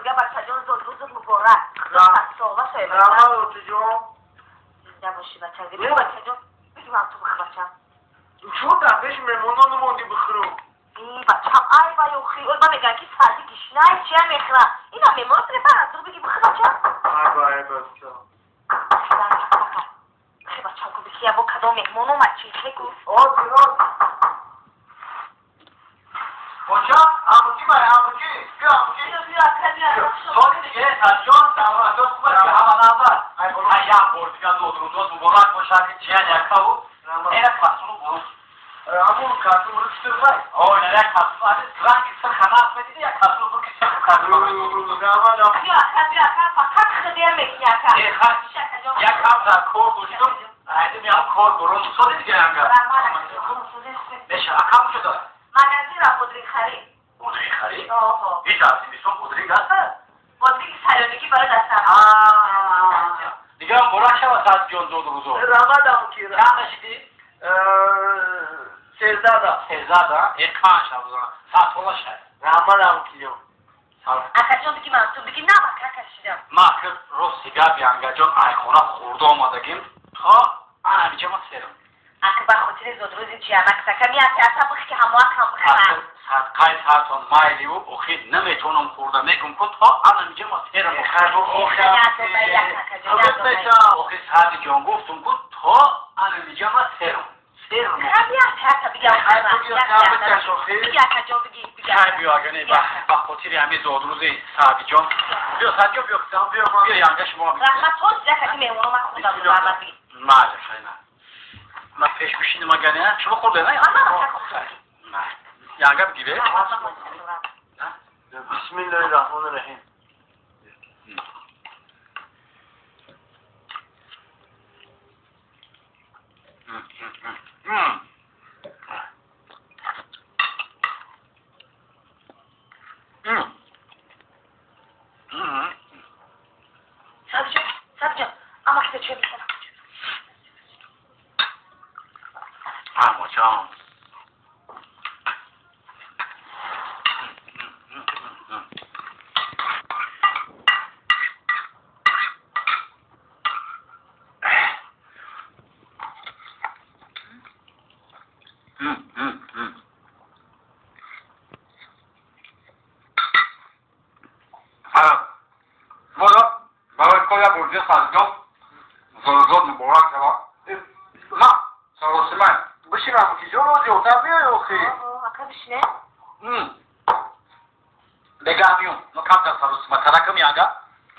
بگم بچه جان روزت مبارک. صحبت شاید رحمت جون زنده باشی بچه جان. بگو بچه جان بگو هم تو بخیر بچه. چون دفعش مهمونان موندی بخورم. ای بچه ای بای اوخی اول من میگم که سردی گشنه چیه میخورم. اینا میمون رو بفرد تو بگی بخیر بچه. ای بچه. بخیر بچه کو بکی ابو کدام مهمون اومد چی بگو. راست. بچه اموکی بیا اموکی. بیا. سالی دیگه سجان سلامت خوبه که همه نفر هیا پرتگال روز مبارک باشه که چیان یکاو اینا کاسونو برو امون کاسونو رو چطور آه نه کاسونو از رنگی سر خناق بدید یا کاسونو برو که سر کاسونو بیا فقط خدیر میکنی یکم در کور گوشتم عیدی میام کور برو سالی دیگه انگار نشه اکم شده مغازه را بودری خرید بودری خرید؟ آها هیچ هستی بیشتر بودری هسته؟ بودری که سیانگی برای دستم دیگه هم برای شما ساعت جون زود روزو رحمت اموکی چند نشیدی؟ 13 یک کانش هم ساعت طوله شد رحمت اموکی جون اکا جان بگی من تو بگی نه بکر کشیدم ما که رو سیگار بیانگا جان ایخونه خورده آمدگیم تا انا بیجه ما سیرم اکا با خاطر زود روزی چی هم اکسکا میاد اصلا بخی که همه هم بخرم صدقای ساعتون مایلی و اخید نمیتونم خورده میکن کن تا انا بیجه ما سیرم اخید ساعتی جان گفتم کن تا انا بیجه ما سیرم خیلی اکا بگی بگی اکا جان بگی خیلی بیاگنی با خاطر همه زود روزی ساعتی جان بیا ساعتی جان بیا یانگا شما رحمت توست زکا که میمونم من خودم رو رحمت بگی ماله خیلی ما پیش بشینیم اگه شما خورده نه؟ نه یانگا بگی به بسم الله الرحمن الرحیم سب جان اما که چه بیسنم اما جان برای کویا برزی سازگاه زلزل مبارک شما نه سروسی من بشین اموکی جون روزی اتاق بیای اوخی اکا بشنه بگامیون نو کم در سروسی من ترکم یانگا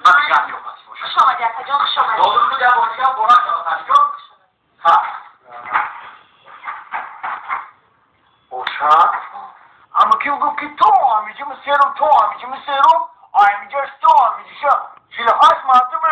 من بگامیون خوش آمدی اکا جان خوش آمدی زلزل دیگه برزی مبارک شما سازگاه ها اوشا اموکی گفت که تو همیشه مسیرم تو همیشه مسیرم همیشه تو همیشه 48 مرتبه